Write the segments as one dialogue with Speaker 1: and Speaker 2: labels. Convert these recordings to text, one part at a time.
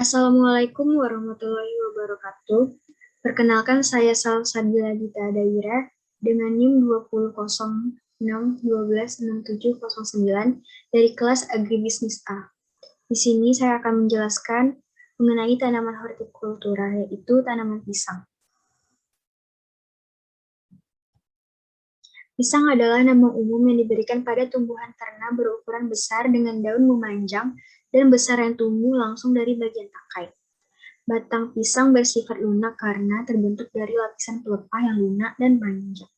Speaker 1: Assalamualaikum warahmatullahi wabarakatuh. Perkenalkan saya Salsabila Dita Daira dengan NIM 2006126709 dari kelas Agribisnis A. Di sini saya akan menjelaskan mengenai tanaman hortikultura, yaitu tanaman pisang. Pisang adalah nama umum yang diberikan pada tumbuhan ternak berukuran besar dengan daun memanjang dan besar yang tumbuh langsung dari bagian tangkai. Batang pisang bersifat lunak karena terbentuk dari lapisan pelepah yang lunak dan panjang.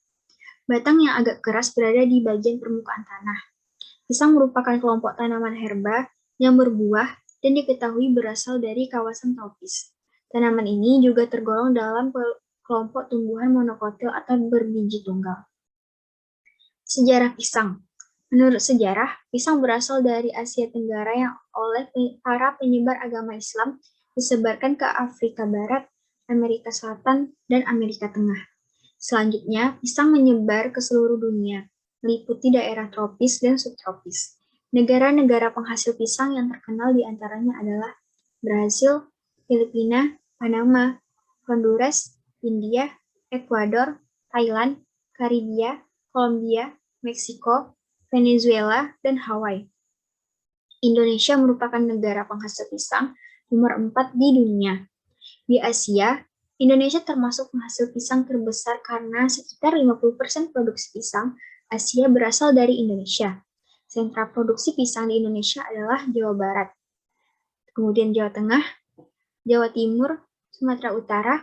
Speaker 1: Batang yang agak keras berada di bagian permukaan tanah. Pisang merupakan kelompok tanaman herba yang berbuah dan diketahui berasal dari kawasan tropis. Tanaman ini juga tergolong dalam kelompok tumbuhan monokotil atau berbiji tunggal. Sejarah pisang. Menurut sejarah, pisang berasal dari Asia Tenggara yang oleh para penyebar agama Islam disebarkan ke Afrika Barat, Amerika Selatan, dan Amerika Tengah. Selanjutnya, pisang menyebar ke seluruh dunia, meliputi daerah tropis dan subtropis. Negara-negara penghasil pisang yang terkenal diantaranya adalah Brasil, Filipina, Panama, Honduras, India, Ekuador, Thailand, Karibia, Kolombia, Meksiko, Venezuela, dan Hawaii. Indonesia merupakan negara penghasil pisang nomor 4 di dunia. Di Asia, Indonesia termasuk penghasil pisang terbesar karena sekitar 50% produksi pisang Asia berasal dari Indonesia. Sentra produksi pisang di Indonesia adalah Jawa Barat, kemudian Jawa Tengah, Jawa Timur, Sumatera Utara,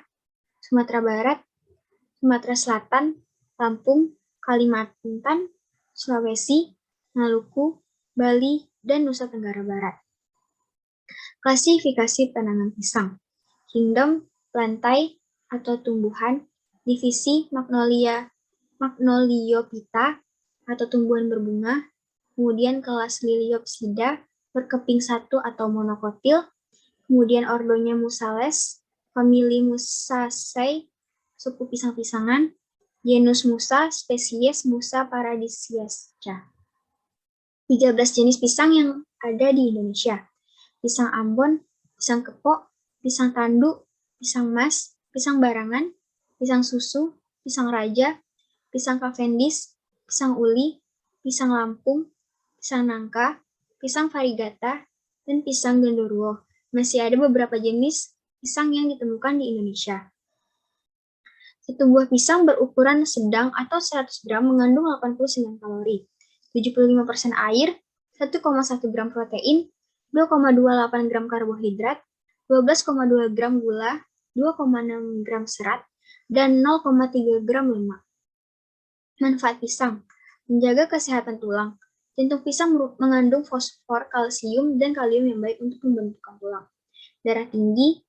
Speaker 1: Sumatera Barat, Sumatera Selatan, Lampung, Kalimantan, Sulawesi, Maluku, Bali, dan Nusa Tenggara Barat. Klasifikasi tanaman pisang. Kingdom, lantai, atau tumbuhan, divisi Magnoliophyta, atau tumbuhan berbunga, kemudian kelas Liliopsida, berkeping satu atau monokotil, kemudian ordonya Musales, famili Musaceae, suku pisang-pisangan, genus Musa, spesies Musa paradisiaca. 13 jenis pisang yang ada di Indonesia. Pisang Ambon, pisang kepok, pisang tanduk, pisang mas, pisang barangan, pisang susu, pisang raja, pisang Cavendish, pisang uli, pisang Lampung, pisang nangka, pisang varigata, dan pisang genderuwo. Masih ada beberapa jenis pisang yang ditemukan di Indonesia. Satu buah pisang berukuran sedang atau 100 gram mengandung 89 kalori, 75% air, 1,1 gram protein, 2,28 gram karbohidrat, 12,2 gram gula, 2,6 gram serat, dan 0,3 gram lemak. Manfaat pisang: menjaga kesehatan tulang. Jantung pisang mengandung fosfor, kalsium, dan kalium yang baik untuk pembentukan tulang. Darah tinggi.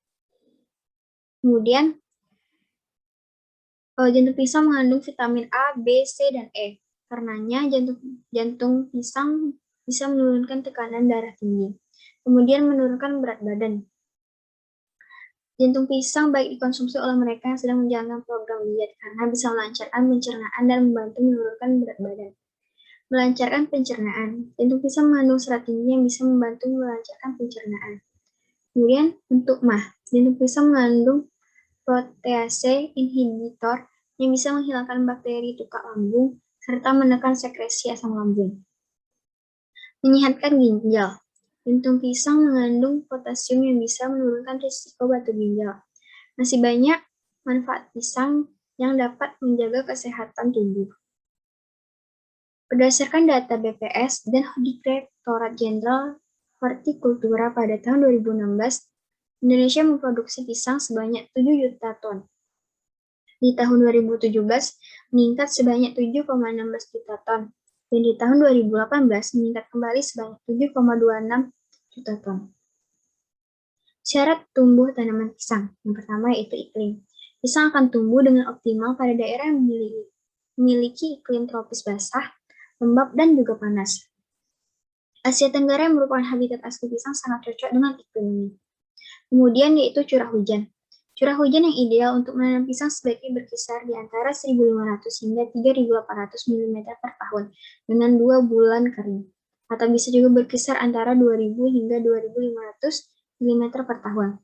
Speaker 1: Kemudian, jantung pisang mengandung vitamin A, B, C, dan E. Karenanya, jantung pisang bisa menurunkan tekanan darah tinggi. Kemudian menurunkan berat badan. Jantung pisang baik dikonsumsi oleh mereka yang sedang menjalankan program diet karena bisa melancarkan pencernaan dan membantu menurunkan berat badan. Melancarkan pencernaan. Jantung pisang mengandung serat tinggi yang bisa membantu melancarkan pencernaan. Kemudian untuk mah, jantung pisang mengandung protease inhibitor yang bisa menghilangkan bakteri tukak lambung serta menekan sekresi asam lambung. Menyehatkan ginjal. Jantung pisang mengandung potasium yang bisa menurunkan risiko batu ginjal. Masih banyak manfaat pisang yang dapat menjaga kesehatan tubuh. Berdasarkan data BPS dan Direktorat Jenderal Hortikultura pada tahun 2016, Indonesia memproduksi pisang sebanyak 7 juta ton. Di tahun 2017, meningkat sebanyak 7,16 juta ton. Dan di tahun 2018 meningkat kembali sebanyak 7,26 juta ton. Syarat tumbuh tanaman pisang. Yang pertama yaitu iklim. Pisang akan tumbuh dengan optimal pada daerah yang memiliki iklim tropis basah, lembab, dan juga panas. Asia Tenggara yang merupakan habitat asli pisang sangat cocok dengan iklim ini. Kemudian yaitu curah hujan. Curah hujan yang ideal untuk menanam pisang sebaiknya berkisar di antara 1.500 hingga 3.800 mm per tahun dengan 2 bulan kering. Atau bisa juga berkisar antara 2.000 hingga 2.500 mm per tahun,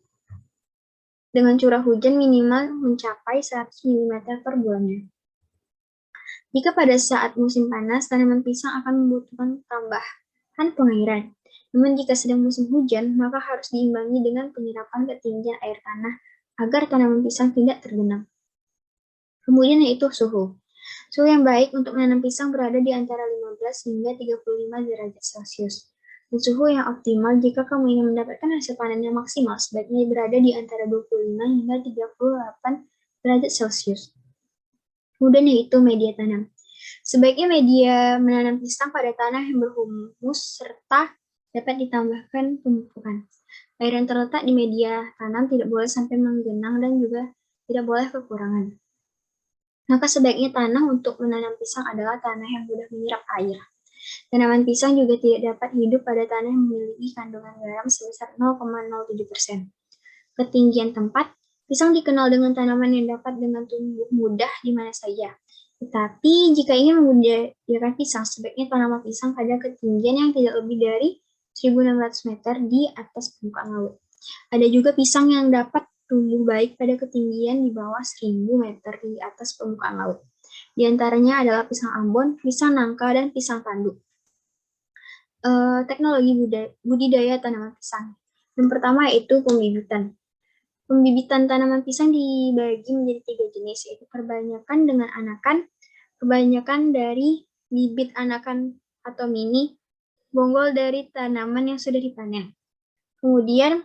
Speaker 1: dengan curah hujan minimal mencapai 100 mm per bulannya. Jika pada saat musim panas, tanaman pisang akan membutuhkan tambahan pengairan. Namun jika sedang musim hujan, maka harus diimbangi dengan penyerapan ketinggian air tanah agar tanaman pisang tidak tergenang. Kemudian yaitu suhu. Suhu yang baik untuk menanam pisang berada di antara 15 hingga 35 derajat Celcius. Dan suhu yang optimal jika kamu ingin mendapatkan hasil panen yang maksimal sebaiknya berada di antara 25 hingga 38 derajat Celcius. Kemudian yaitu media tanam. Sebaiknya media menanam pisang pada tanah yang berhumus serta dapat ditambahkan pemupukan. Air yang terletak di media tanam tidak boleh sampai menggenang dan juga tidak boleh kekurangan. Maka sebaiknya tanah untuk menanam pisang adalah tanah yang mudah menyerap air. Tanaman pisang juga tidak dapat hidup pada tanah yang memiliki kandungan garam sebesar 0,07%. Ketinggian tempat, pisang dikenal dengan tanaman yang dapat dengan tumbuh mudah di mana saja. Tetapi jika ingin membudidayakan pisang, sebaiknya tanaman pisang pada ketinggian yang tidak lebih dari 1.600 meter di atas permukaan laut. Ada juga pisang yang dapat tumbuh baik pada ketinggian di bawah 1.000 meter di atas permukaan laut. Di antaranya adalah pisang Ambon, pisang nangka, dan pisang tanduk. Teknologi budidaya tanaman pisang. Yang pertama yaitu pembibitan. Pembibitan tanaman pisang dibagi menjadi 3 jenis, yaitu kebanyakan dengan anakan, kebanyakan dari bibit anakan atau mini, bonggol dari tanaman yang sudah dipanen. Kemudian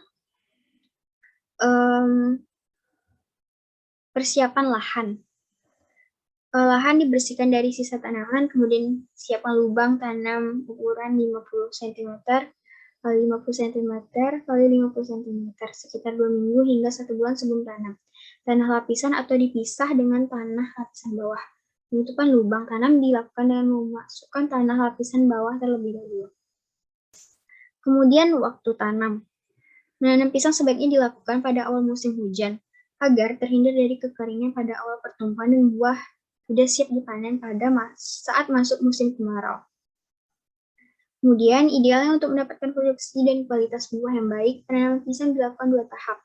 Speaker 1: persiapan lahan. Lahan dibersihkan dari sisa tanaman, kemudian siapkan lubang tanam ukuran 50 cm kali 50 cm kali 50 cm sekitar 2 minggu hingga 1 bulan sebelum tanam. Tanah lapisan atau dipisah dengan tanah lapisan bawah. Penutupan lubang tanam dilakukan dengan memasukkan tanah lapisan bawah terlebih dahulu. Kemudian waktu tanam. Menanam pisang sebaiknya dilakukan pada awal musim hujan agar terhindar dari kekeringan pada awal pertumbuhan dan buah sudah siap dipanen pada saat masuk musim kemarau. Kemudian, idealnya untuk mendapatkan produksi dan kualitas buah yang baik, penanaman pisang dilakukan 2 tahap,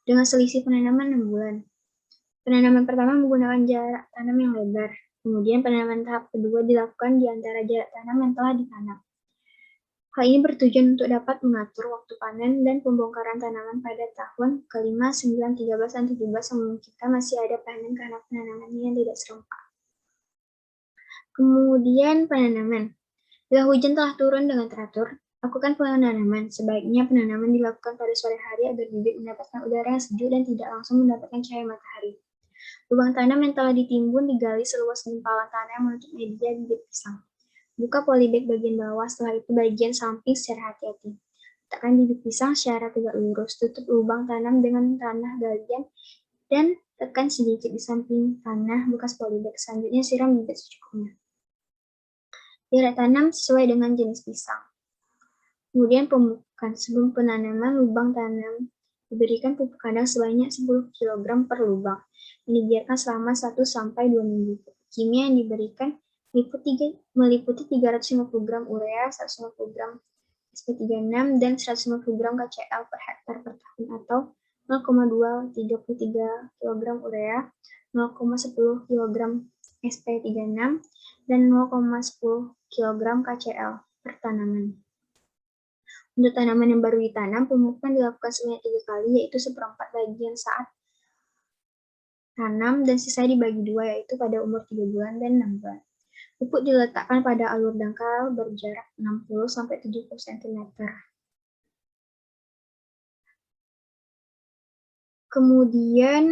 Speaker 1: dengan selisih penanaman 6 bulan. Penanaman pertama menggunakan jarak tanam yang lebar, kemudian penanaman tahap kedua dilakukan di antara jarak tanam yang telah ditanam. Hal ini bertujuan untuk dapat mengatur waktu panen dan pembongkaran tanaman pada tahun ke-5, 9, 13, dan 17 yang memungkinkan masih ada panen karena penanamannya yang tidak serempak. Kemudian penanaman. Bila hujan telah turun dengan teratur, lakukan penanaman. Sebaiknya penanaman dilakukan pada sore hari agar bibit mendapatkan udara yang sejuk dan tidak langsung mendapatkan cahaya matahari. Lubang tanam yang telah ditimbun digali seluas gumpalan tanah yang menutup media bibit pisang. Buka polybag bagian bawah, setelah itu bagian samping secara hati-hati. Letakkan bibit pisang secara tegak lurus, tutup lubang tanam dengan tanah galian, dan tekan sedikit di samping tanah bekas polybag. Selanjutnya siram bibit secukupnya. Jarak tanam sesuai dengan jenis pisang. Kemudian pemupukan. Sebelum penanaman, lubang tanam diberikan pupuk kandang sebanyak 10 kg per lubang, yang dibiarkan selama 1-2 minggu. Kimia yang diberikan meliputi 350 gram urea, 150 gram SP36, dan 150 gram KCl per hektar per tahun, atau 0,233 kg urea, 0,10 kg SP36, dan 0,10 kg KCl per tanaman. Untuk tanaman yang baru ditanam, pemupukan dilakukan sebanyak 3 kali, yaitu 1/4 bagian saat tanam dan sisanya dibagi 2, yaitu pada umur 3 bulan dan 6 bulan. Pupuk diletakkan pada alur dangkal berjarak 60-70 cm. Kemudian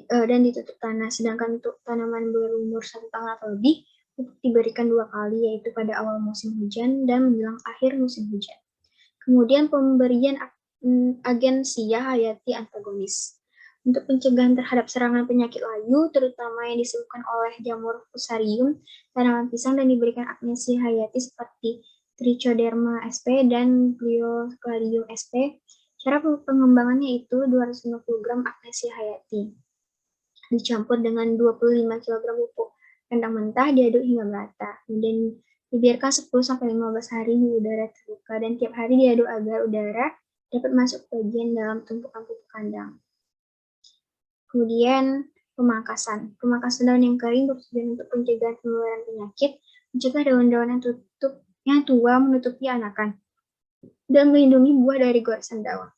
Speaker 1: dan ditutup tanah. Sedangkan untuk tanaman berumur 1 tahun atau lebih, pupuk diberikan 2 kali, yaitu pada awal musim hujan dan menjelang akhir musim hujan. Kemudian pemberian agen siah hayati antagonis. Untuk pencegahan terhadap serangan penyakit layu, terutama yang disebabkan oleh jamur fusarium, tanaman pisang dan diberikan agnesia hayati seperti Trichoderma sp dan Gliocladium sp. Cara pengembangannya itu 250 gram agnesia hayati dicampur dengan 25 kg pupuk Kentang mentah diaduk hingga merata, kemudian dibiarkan 10-15 hari di udara terbuka dan tiap hari diaduk agar udara dapat masuk ke bagian dalam tumpukan pupuk kandang. Kemudian pemangkasan. Pemangkasan daun yang kering bertujuan untuk pencegahan penularan penyakit, mencegah daun-daun yang tua menutupi anakan, dan melindungi buah dari goresan daun.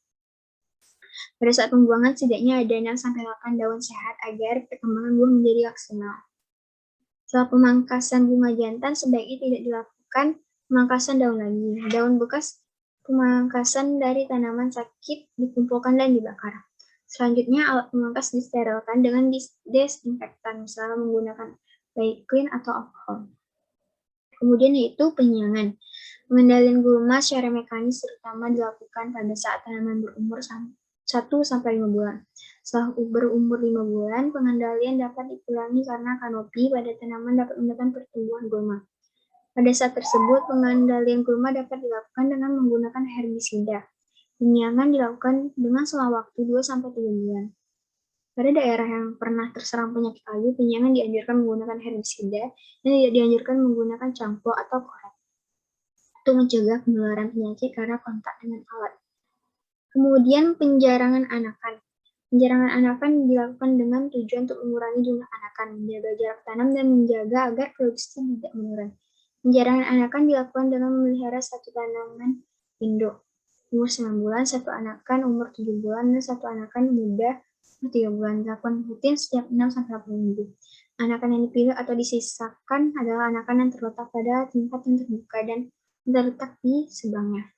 Speaker 1: Pada saat pembuangan, setidaknya ada 6-8 daun sehat agar perkembangan buah menjadi maksimal. Setelah pemangkasan bunga jantan, sebaiknya tidak dilakukan pemangkasan daun lagi. Daun bekas pemangkasan dari tanaman sakit dikumpulkan dan dibakar. Selanjutnya, alat pemangkas disterilkan dengan desinfektan, misalnya menggunakan Clean atau alkohol. Kemudian yaitu penyiangan. Pengendalian gulma secara mekanis terutama dilakukan pada saat tanaman berumur 1-5 bulan. Setelah berumur 5 bulan, pengendalian dapat dikurangi karena kanopi pada tanaman dapat menekan pertumbuhan gulma. Pada saat tersebut, pengendalian gulma dapat dilakukan dengan menggunakan herbisida. Penyiangan dilakukan dengan selang waktu 2-3 bulan. Pada daerah yang pernah terserang penyakit layu, penyiangan dianjurkan menggunakan herbisida dan tidak dianjurkan menggunakan campo atau korek untuk mencegah penularan penyakit karena kontak dengan alat. Kemudian penjarangan anakan. Penjarangan anakan dilakukan dengan tujuan untuk mengurangi jumlah anakan, menjaga jarak tanam, dan menjaga agar produksi tidak menurun. Penjarangan anakan dilakukan dengan memelihara satu tanaman induk umur 9 bulan, satu anakan umur 7 bulan, dan satu anakan muda umur 3 bulan. Dilakukan rutin setiap 6-8 minggu. Anakan yang dipilih atau disisakan adalah anakan yang terletak pada tempat yang terbuka dan terletak di sebelahnya.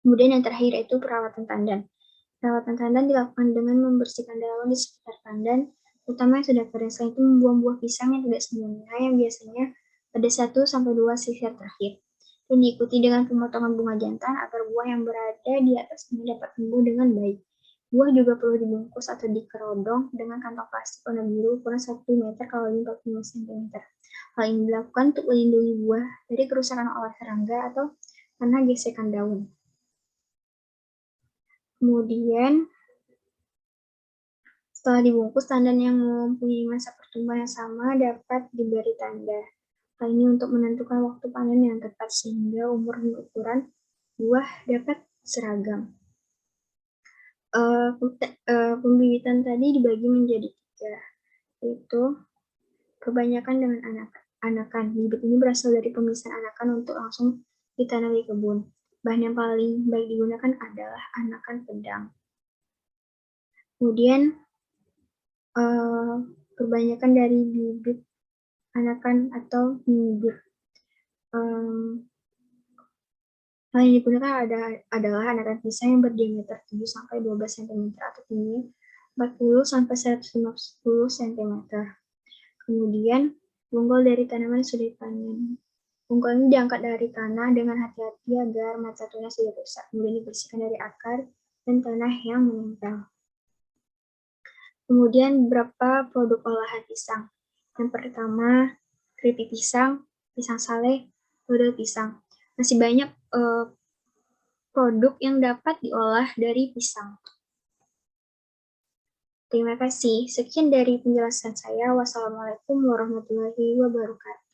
Speaker 1: Kemudian yang terakhir itu perawatan tandan. Perawatan tandan dilakukan dengan membersihkan daun di sekitar tandan, terutama yang sudah kering. Selain itu membuang buah pisang yang tidak sempurna yang biasanya pada 1-2 sisir terakhir. Dan diikuti dengan pemotongan bunga jantan agar buah yang berada di atasnya dapat tumbuh dengan baik. Buah juga perlu dibungkus atau dikerodong dengan kantong plastik warna biru ukuran 1 meter x 45 cm. Hal ini dilakukan untuk melindungi buah dari kerusakan oleh serangga atau karena gesekan daun. Kemudian, setelah dibungkus, tandan yang mempunyai masa pertumbuhan yang sama dapat diberi tanda. Hal ini untuk menentukan waktu panen yang tepat sehingga umur dan ukuran buah dapat seragam. Pembibitan tadi dibagi menjadi 3, yaitu kebanyakan dengan anakan. Bibit ini berasal dari pemisahan anakan untuk langsung ditanam di kebun. Bahan yang paling baik digunakan adalah anakan pedang. Kemudian, kebanyakan dari bibit anakan atau bibit. Hal yang digunakan adalah anakan pisang yang berdiameter 7-12 cm atau tingginya 40-150 cm. Kemudian, bonggol dari tanaman sudah dipanen. Bonggol ini diangkat dari tanah dengan hati-hati agar mata tunas tidak rusak. Kemudian dibersihkan dari akar dan tanah yang menempel. Kemudian beberapa produk olahan pisang. Yang pertama, keripik pisang, pisang sale, dodol pisang. Masih banyak produk yang dapat diolah dari pisang. Terima kasih. Sekian dari penjelasan saya. Wassalamualaikum warahmatullahi wabarakatuh.